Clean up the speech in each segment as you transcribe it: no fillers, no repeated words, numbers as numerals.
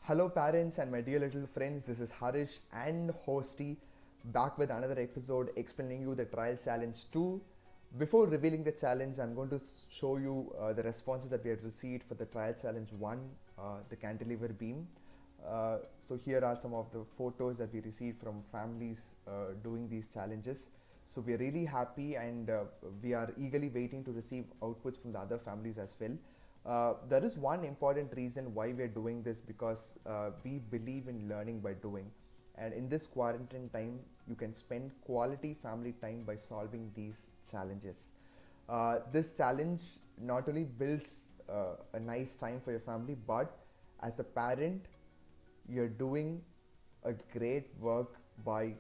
Hello, parents and my dear little friends. This is Harish and Hosty back with another episode explaining you the trial challenge 2. Before revealing the challenge, I'm going to show you the responses that we had received for the trial challenge 1, the cantilever beam. So, here are some of the photos that we received from families doing these challenges. So, we are really happy and we are eagerly waiting to receive outputs from the other families as well. There is one important reason why we are doing this because we believe in learning by doing. And in this quarantine time, you can spend quality family time by solving these challenges. This challenge not only builds a nice time for your family, but as a parent, you're doing a great work by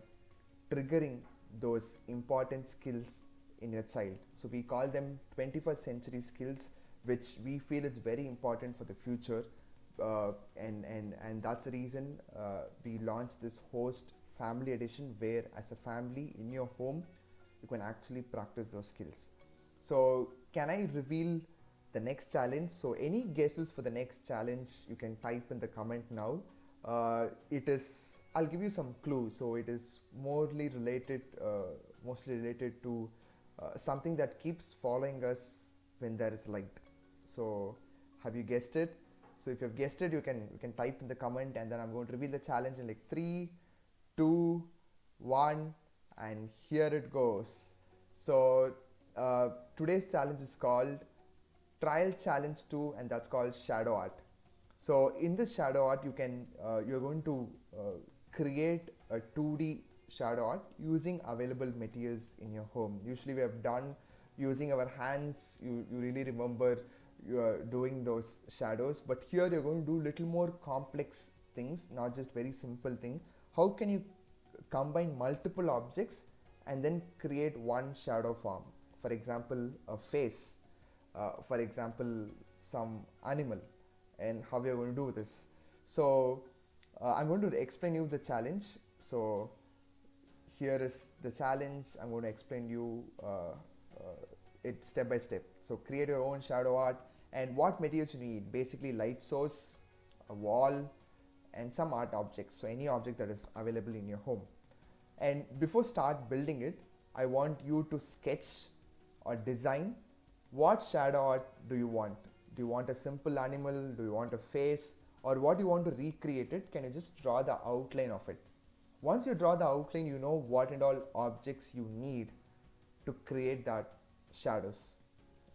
triggering those important skills in your child. So we call them 21st century skills, which we feel is very important for the future. And that's the reason we launched this host family edition, where as a family in your home you can actually practice those skills. So can I reveal the next challenge? So any guesses for the next challenge you can type in the comment now. It is, I'll give you some clues. So it is mostly related to something that keeps following us when there is light. So have you guessed it? So if you've guessed it, you can type in the comment, and then I'm going to reveal the challenge in like 3, 2, 1, and here it goes. So today's challenge is called Trial Challenge 2, and that's called Shadow Art. So in this shadow art, you're going to create a 2D shadow art using available materials in your home. Usually we have done using our hands. You really remember you are doing those shadows, but here you're going to do little more complex things, not just very simple thing. How can you combine multiple objects and then create one shadow form? For example, a face, for example, some animal, and how we are going to do this. So I'm going to explain you the challenge. So here is the challenge. I'm going to explain you it step by step. So create your own shadow art, and what materials you need: basically light source, a wall, and some art objects. So any object that is available in your home. And before start building it, I want you to sketch or design what shadow art do you want. Do you want a simple animal? Do you want a face? Or what you want to recreate it? Can you just draw the outline of it? Once you draw the outline, you know what and all objects you need to create that shadows.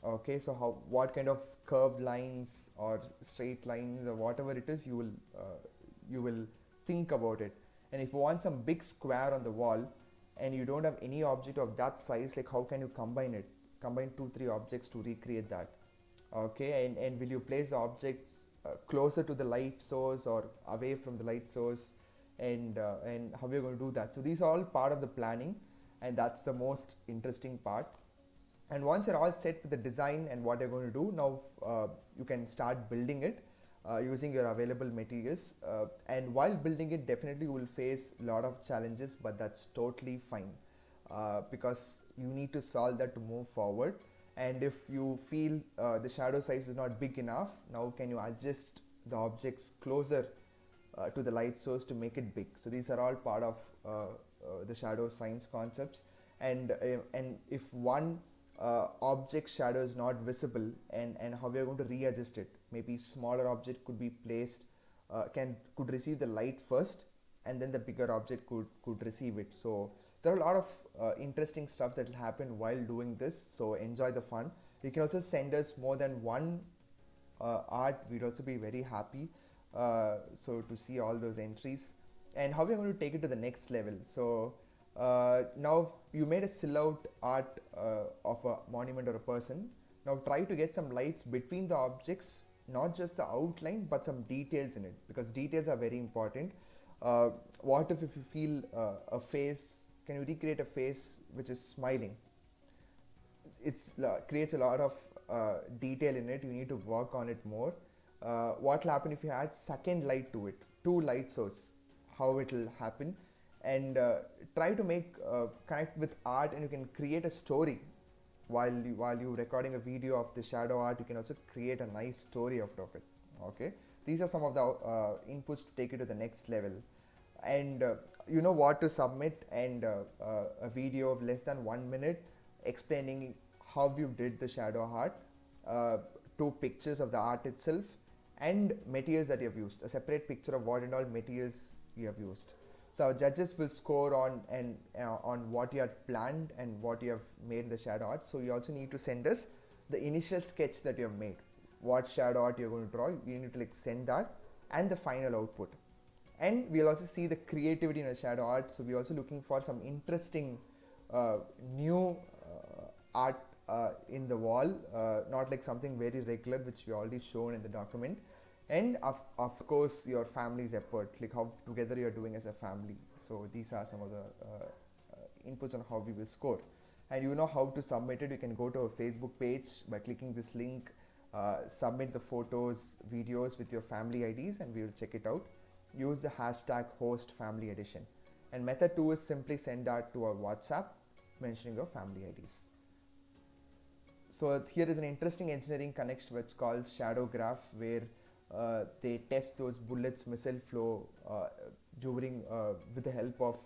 Okay, so what kind of curved lines or straight lines or whatever it is, you will think about it. And if you want some big square on the wall and you don't have any object of that size, like how can you combine 2-3 objects to recreate that? Okay, and will you place the objects closer to the light source or away from the light source, and how we're going to do that? So these are all part of the planning, and that's the most interesting part. And once you're all set with the design and what you're going to do, now you can start building it using your available materials. And while building it, definitely you will face a lot of challenges, but that's totally fine because you need to solve that to move forward. And if you feel the shadow size is not big enough, now can you adjust the objects closer to the light source to make it big? So these are all part of the shadow science concepts. And if one object shadow is not visible, and how we are going to readjust it. Maybe smaller object could be placed, could receive the light first, and then the bigger object could receive it. So there are a lot of interesting stuff that will happen while doing this. So enjoy the fun. You can also send us more than one art. We'd also be very happy so to see all those entries, and how we are going to take it to the next level. So now you made a silhouette art of a monument or a person. Now try to get some lights between the objects, not just the outline but some details in it, because details are very important. What if you feel a face? Can you recreate a face which is smiling? It creates a lot of detail in it. You need to work on it more. What will happen if you add second light to it, two light source? How it will happen? And try to make connect with art, and you can create a story while you recording a video of the shadow art. You can also create a nice story out of it. Okay, These are some of the inputs to take it to the next level. And you know what to submit, and a video of less than 1 minute explaining how you did the shadow art, uh, 2 pictures of the art itself, and materials that you have used, a separate picture of what and all materials you have used. So our judges will score on what you have planned and what you have made in the shadow art. So you also need to send us the initial sketch that you have made, what shadow art you're going to draw. You need to like send that, and the final output. And we'll also see the creativity in the shadow art. So we're also looking for some interesting new art in the wall, not like something very regular which we already shown in the document. And of course your family's effort, like how together you're doing as a family. So these are some of the inputs on how we will score. And you know how to submit it. You can go to our Facebook page by clicking this link, submit the photos, videos with your family IDs, and we will check it out. Use the hashtag host family edition. And method 2 is simply send that to our WhatsApp mentioning your family IDs. So here is an interesting engineering connection which called shadow graph, where they test those bullets missile flow during with the help of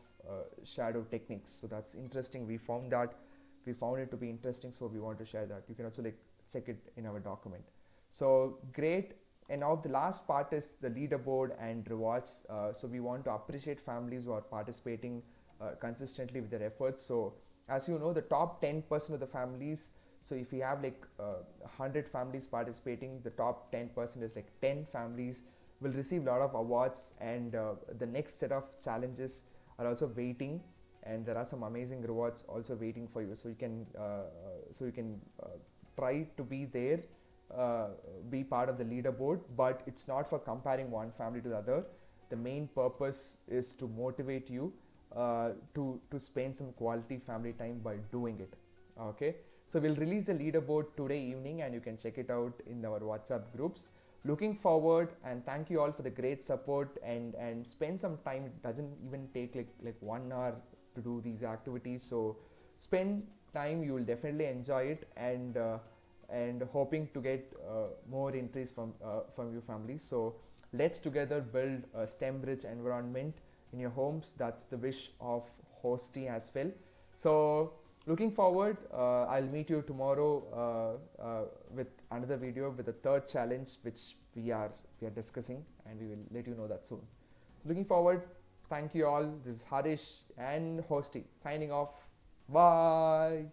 shadow techniques. So that's interesting. We found it to be interesting, so we want to share that. You can also like check it in our document. So great. And now the last part is the leaderboard and rewards. So we want to appreciate families who are participating consistently with their efforts. So as you know, the top 10% of the families, so if we have like 100 families participating, the top 10% is like 10 families will receive a lot of awards, and the next set of challenges are also waiting, and there are some amazing rewards also waiting for you. So you can try to be there, be part of the leaderboard, but it's not for comparing one family to the other. The main purpose is to motivate you to spend some quality family time by doing it. Okay, so we'll release the leaderboard today evening, and you can check it out in our WhatsApp groups. Looking forward, and thank you all for the great support, and spend some time. It doesn't even take like 1 hour to do these activities, so spend time. You will definitely enjoy it, and hoping to get more entries from your families. So let's together build a STEM rich environment in your homes. That's the wish of Hosty as well. So looking forward, I'll meet you tomorrow with another video with the third challenge which we are discussing, and we will let you know that soon. Looking forward. Thank you all. This is Harish and Hosty signing off. Bye.